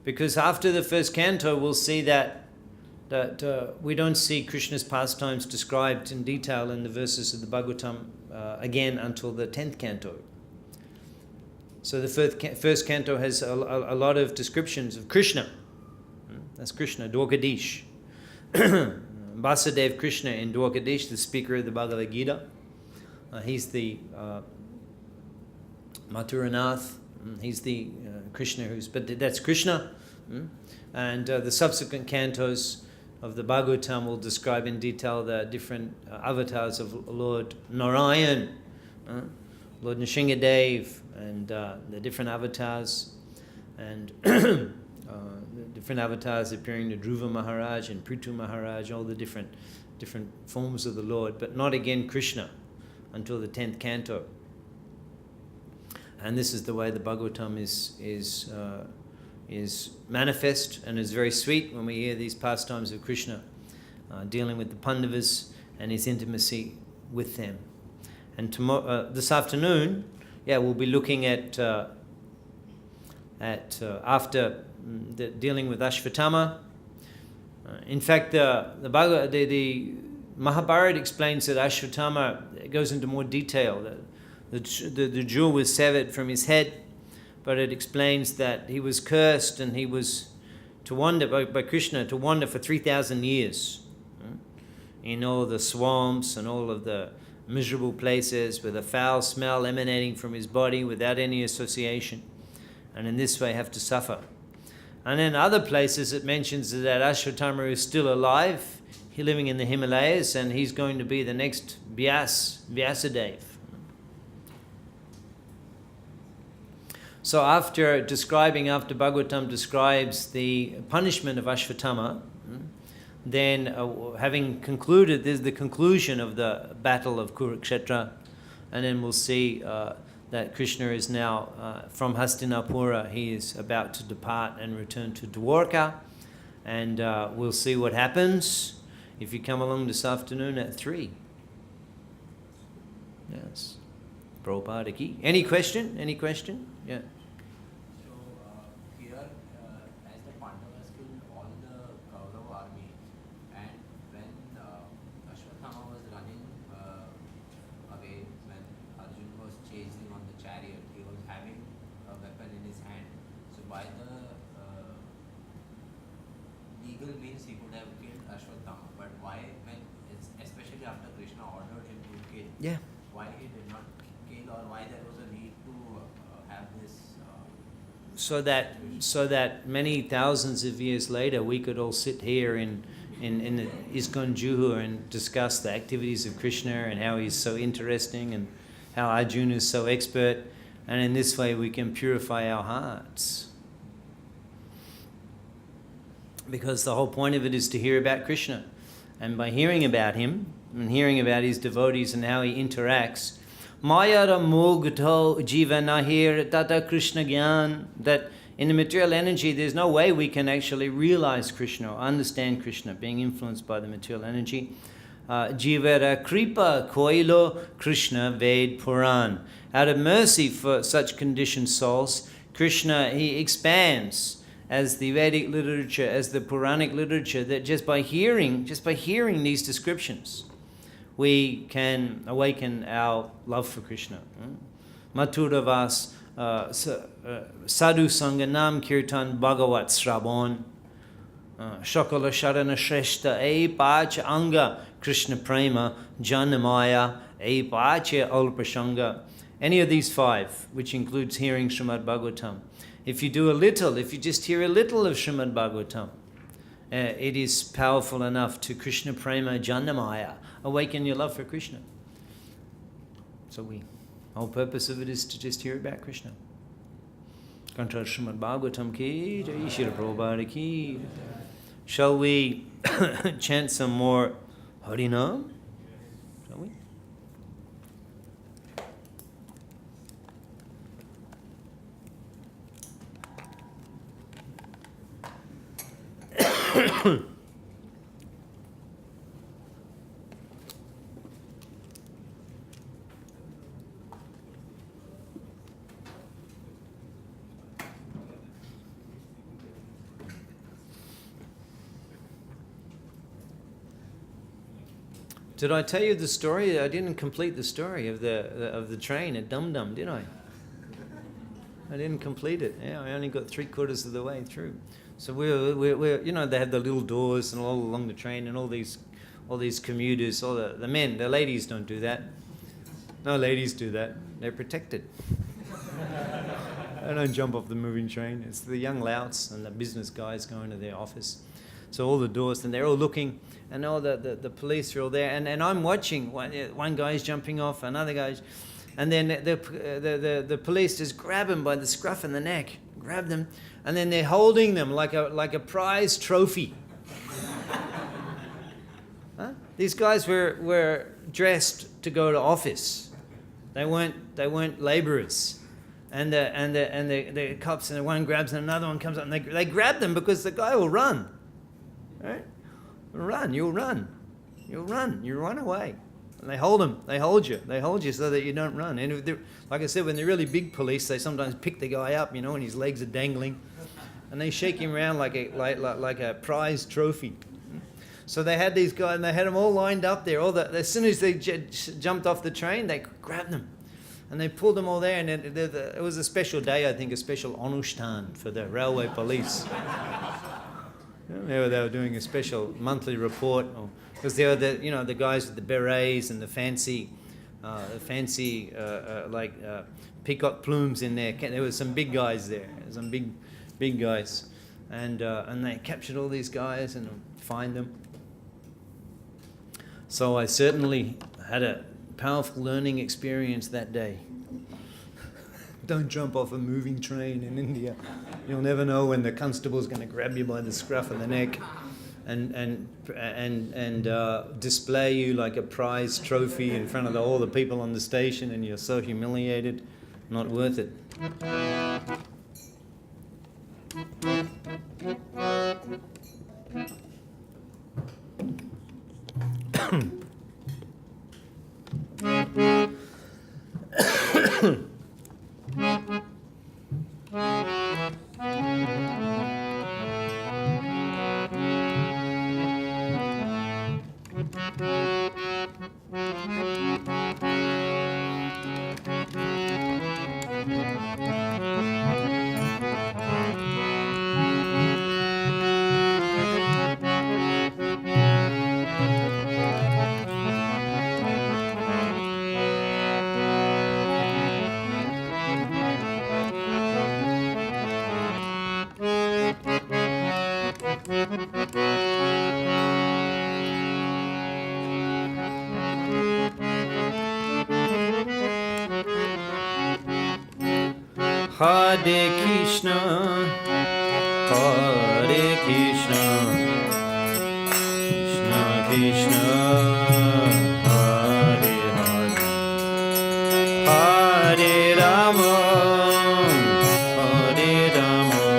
Because after the first canto, we'll see that we don't see Krishna's pastimes described in detail in the verses of the Bhagavatam again until the 10th canto. So the first canto has a lot of descriptions of Krishna. That's Krishna, Dwarkadish. Vasudev Krishna in Dwarkadish, the speaker of the Bhagavad Gita. He's the Mathuranath. He's the Krishna but that's Krishna. And the subsequent cantos of the Bhagavatam will describe in detail the different avatars of Lord Narayan, Lord Nrsingadev, and the different avatars, and the different avatars appearing to Dhruva Maharaj and Prithu Maharaj, all the different forms of the Lord, but not again Krishna until the 10th canto. And this is the way the Bhagavatam is manifest, and is very sweet when we hear these pastimes of Krishna, dealing with the Pandavas and his intimacy with them. And this afternoon, we'll be looking at after dealing with Ashvatthama. In fact, the Mahabharata explains that Ashvatthama goes into more detail. The jewel was severed from his head, but it explains that he was cursed and he was to wander by Krishna, to wander for 3,000 years in all the swamps and all of the miserable places with a foul smell emanating from his body without any association, and in this way have to suffer. And in other places it mentions that Ashvatthama is still alive, he's living in the Himalayas, and he's going to be the next Vyasadeva. So after Bhagavatam describes the punishment of Ashvatthama, then having concluded, there's the conclusion of the battle of Kurukshetra, and then we'll see that Krishna is now from Hastinapura, he is about to depart and return to Dwarka, and we'll see what happens if you come along this afternoon at 3. Yes. Prabhupada ki. Any question? Yeah. So here, as the Pandavas killed all the Kaurava army, and when Ashvatthama was running away, when Arjuna was chasing on the chariot, he was having a weapon in his hand. So by the legal means, he could have killed Ashvatthama. But why, especially after Krishna ordered him to kill? Yeah. Why he did not kill, or why there was a need to have this? So that many thousands of years later, we could all sit here in Iskon Juhu and discuss the activities of Krishna and how he's so interesting and how Arjuna is so expert, and in this way we can purify our hearts. Because the whole point of it is to hear about Krishna, and by hearing about him and hearing about his devotees and how he interacts, Mayara Mugdho Jiva Nahir Tata Krishna Gyan, that in the material energy there's no way we can actually realize Krishna or understand Krishna, being influenced by the material energy. Jivara Kripa Koilo Krishna Ved Puran. Out of mercy for such conditioned souls, Krishna, he expands as the Vedic literature, as the Puranic literature, that just by hearing these descriptions, we can awaken our love for Krishna. Maturavas Sadhu Sanganam Kirtan Bhagwat Sravan Shakala Sharana Shreshta E Pacha Anga Krishna Prema Janamaya E Pacha Alprashanga. Any of these 5, which includes hearing Srimad Bhagavatam. If you just hear a little of Srimad Bhagavatam, it is powerful enough to Krishna Prema Janamaya, awaken your love for Krishna. So the whole purpose of it is to just hear about Krishna. Kantra Srimad Bhagavatam ki, Jai Shri Prabhupada ki. Shall we chant some more Harinam? Shall we? Did I tell you the story? I didn't complete the story of the train at Dum Dum, did I? I didn't complete it. Yeah, I only got 3/4 of the way through. So we're they have the little doors and all along the train, and all these all these commuters, all the men, the ladies don't do that. No ladies do that. They're protected. They don't jump off the moving train. It's the young louts and the business guys going to their office. So all the doors, and they're all looking, and all the police are all there, and I'm watching. One guy's jumping off, another guy's, and then the police just grab him by the scruff of the neck, grab them, and then they're holding them like a prize trophy. Huh? These guys were dressed to go to office. They weren't laborers. And the cops, and one grabs and another one comes up, and they grab them because the guy will run. Right? You'll run away. And they hold him, they hold you so that you don't run. And if like I said, when they're really big police, they sometimes pick the guy up, and his legs are dangling, and they shake him around like a prize trophy. So they had these guys, and they had them all lined up there. As soon as they jumped off the train, they grabbed them. And they pulled them all there, and it was a special day, I think, a special Anushtan for the railway police. They were doing a special monthly report, because they were the guys with the berets and the fancy peacock plumes in there. There were some big guys there, some big guys, and they captured all these guys and fined them. So I certainly had a powerful learning experience that day. Don't jump off a moving train in India. You'll never know when the constable's going to grab you by the scruff of the neck and display you like a prize trophy in front of all the people on the station, and you're so humiliated. Not worth it. Hare Krishna, Hare Krishna, Krishna Krishna, Hare Hare, Hare Rama, Hare Rama,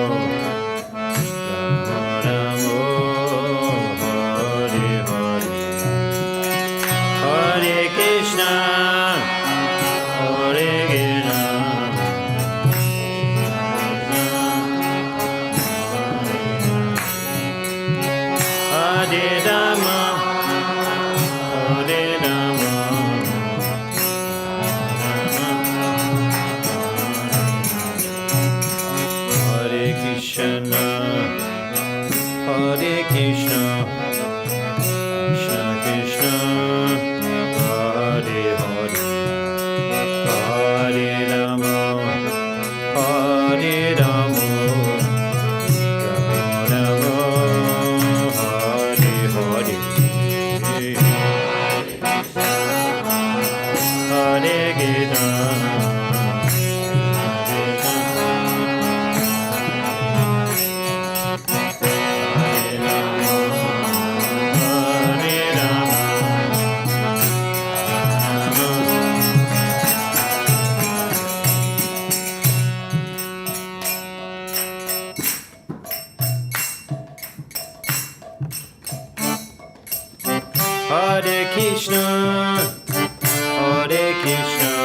Rama Rama, Hare Hare, Hare Krishna, Hare Krishna. Hare Krishna, Hare Krishna,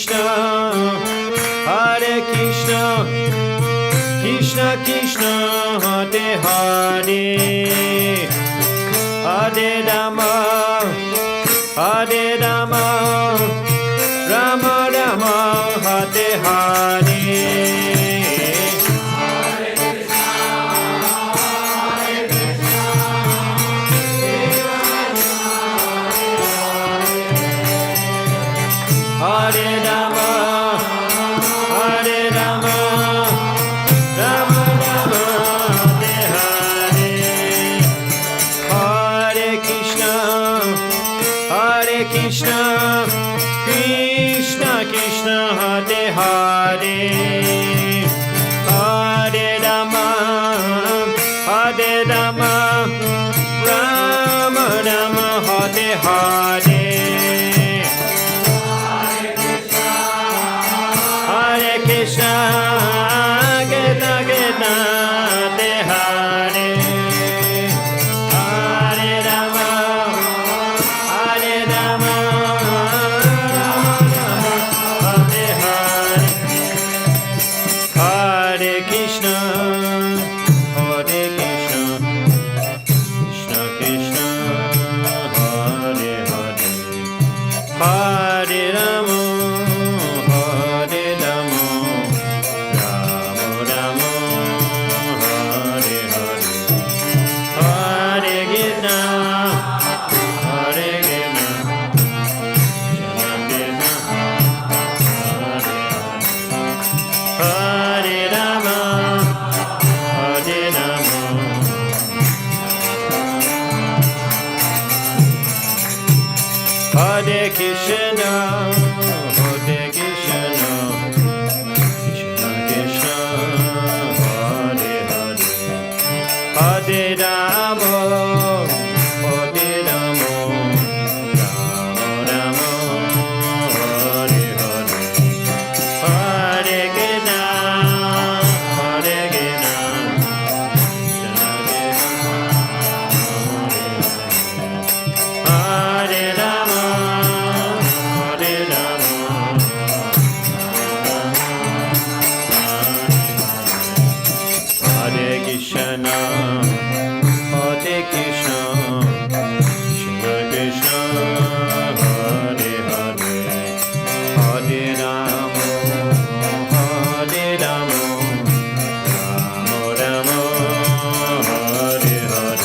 Krishna, Hare Krishna, Krishna Krishna, Hare Hare, Hare Rama, Hare Rama, Rama Rama, Hare Hare. Hare Rama, Hare Rama, Rama Rama, Hare Hare. Hare Krishna, Hare Krishna, Krishna Krishna, Hare Hare. Hare Rama, Hare Rama, Rama Rama, Hare Hare. Krishna, Gita Gita, Hare Hare, Hare Rama, Hare Rama, Rama Rama, Hare Hare, Hare Krishna, Hare Krishna, Krishna Krishna, Hare Hare, Hare Rama. Hare Krishna, Hare Krishna, Krishna Krishna, Hare Hare, Hare Rama, Hare Rama, Rama Rama, Hare Hare, Hare Krishna, Hare Krishna, Krishna Krishna, Hare Rama. Hare Krishna, Hare Krishna, Krishna Krishna, Hare Hare, Hare Rama, Hare Rama, Rama Rama, Hare Hare.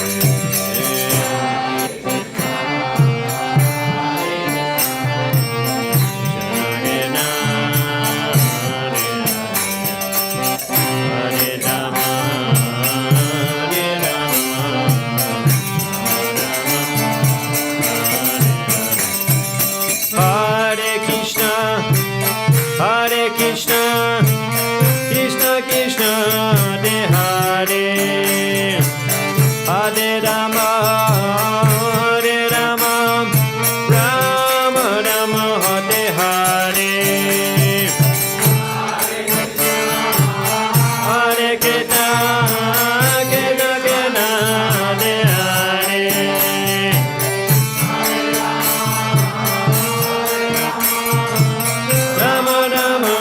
Hare Krishna, Krishna Krishna, Hare Hare, Hare Rama, Hare Rama, Rama Rama, Hare Hare, Hare Krishna, Krishna Krishna, Hare Hare. Rama Rama,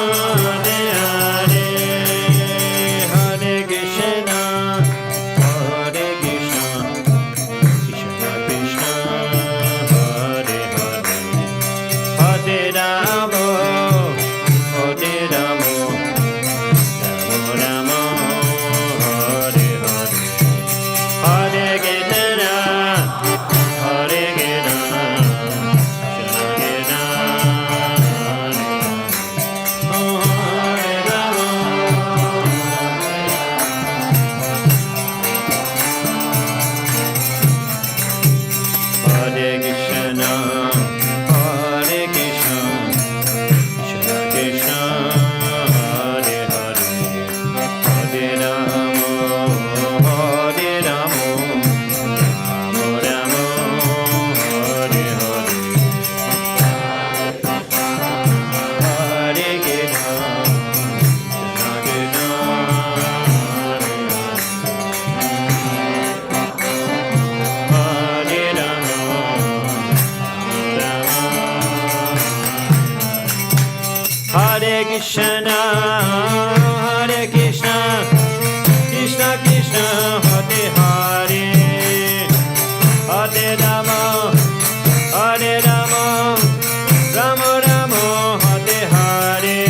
Krishna, Hare Krishna, Krishna Krishna, Hare Hare, Hare Rama, Hare Rama, Rama Rama, Hare Hare.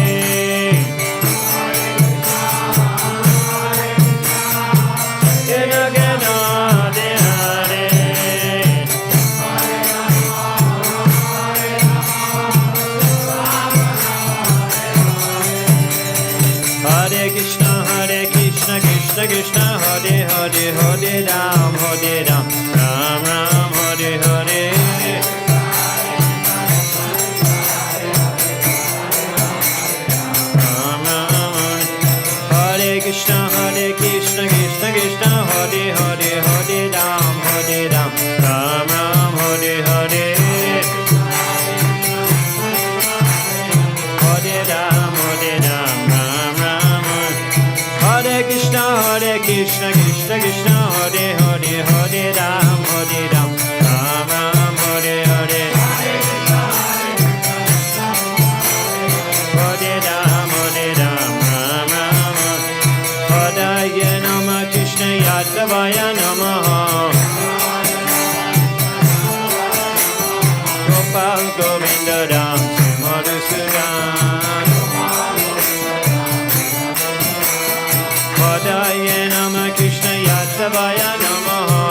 Gena Gena, Hare Hare. Hare Krishna, Krishna Krishna, Hare Hare, Hare Ram, Ram Ram, Hare Hare. Ram Ram, Hare Krishna, Krishna Krishna, Hare Hare, Hare Ram, Ram Ram, Hare Hare. Hare Ram, Ram Ram. Hare Krishna, Krishna Krishna, Hare Hare, Hare Ram, Ram Ram, Hare Hare. Hare Ram, Ram Ram. Hadaya Namah, Krishna Yadavaya Namaha. Gopal Govinda Ram, Madhusudan. Hadaya Namah, Krishna Yadavaya Namaha.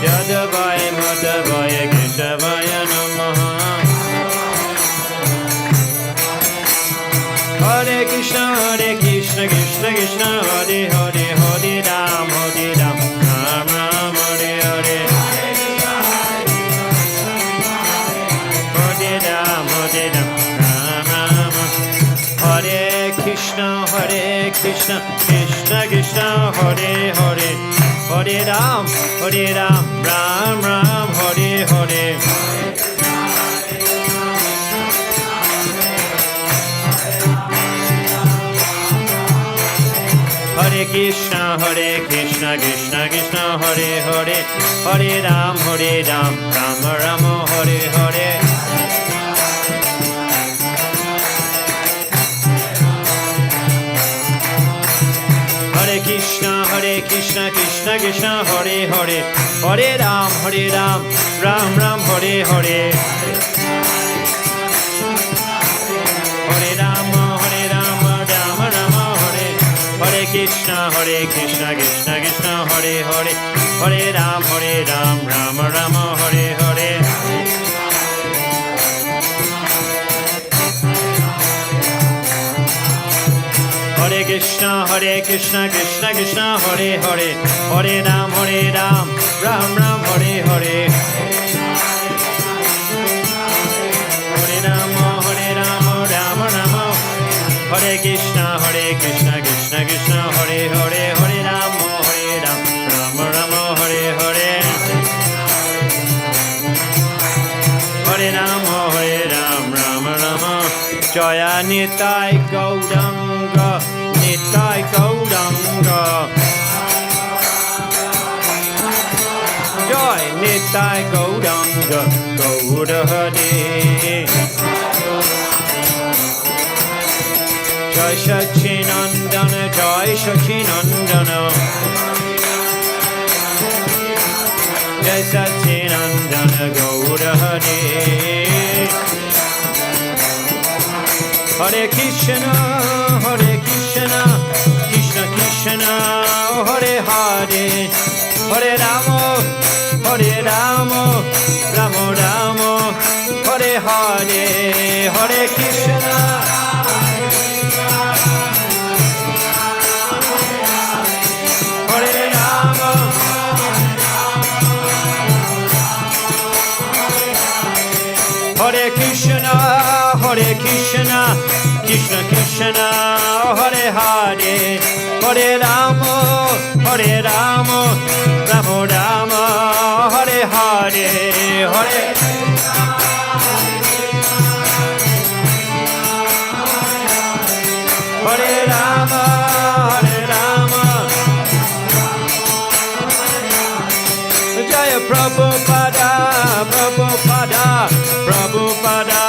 Yadavaya Madhavaya Keshavaya Namaha. Hare Krishna, Krishna Krishna, Hare Hare, Hare Ram, Ram Ram, Hare Hare. Hare Ram, Ram Ram. Hare Krishna, Krishna Krishna, Hare Hare. Hare Ram, Ram Ram, Hare Hare. Hare Krishna, Krishna Krishna, Hare Hare. Hare Ram, Ram Ram, Hare Hare. Hare Krishna, Krishna Krishna, Hare Hare. Hare Ram, Ram Ram, Hare Hare. Hare Ram, Ram Ram, Hare. Hare Krishna, Krishna Krishna, Hare Hare. Hare Ram, Ram Ram, Hare Hare. Hare Krishna, Krishna Krishna, Hare Hare. Hare Ram, Ram Ram, Hare Hare. Hare Ram, Ram Ram. Hare Krishna, Krishna Krishna, Hare Hare. Hare Ram, Ram Ram, Hare Hare. Hare Ram, Ram Ram. Jaya Nitai Gauranga, Nitai Gauranga. Joy Nitai Gauranga, Gaura Hare. Jai Sachinandana, Jai Sachinandana. Jai Sachinandana, Gaura Hare. Hare Krishna, Krishna Krishna, Hare Hare. Hare Rama, Rama Rama, Hare Hare. Hare Krishna. Hare Rama, Hare Krishna, Krishna Krishna, Hare Hare. Hare Rama, Rama Rama, Hare Hare. Hare Hare Rama, Jaya Prabhupada, Prabhupada, Prabhupada.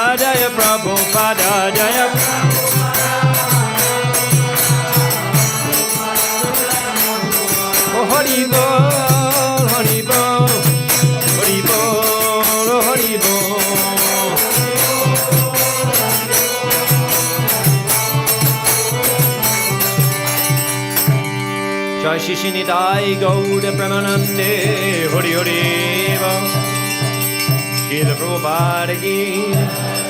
Shishinitai Gauda Pramanande Hori Hori Shila Prabhupada Ki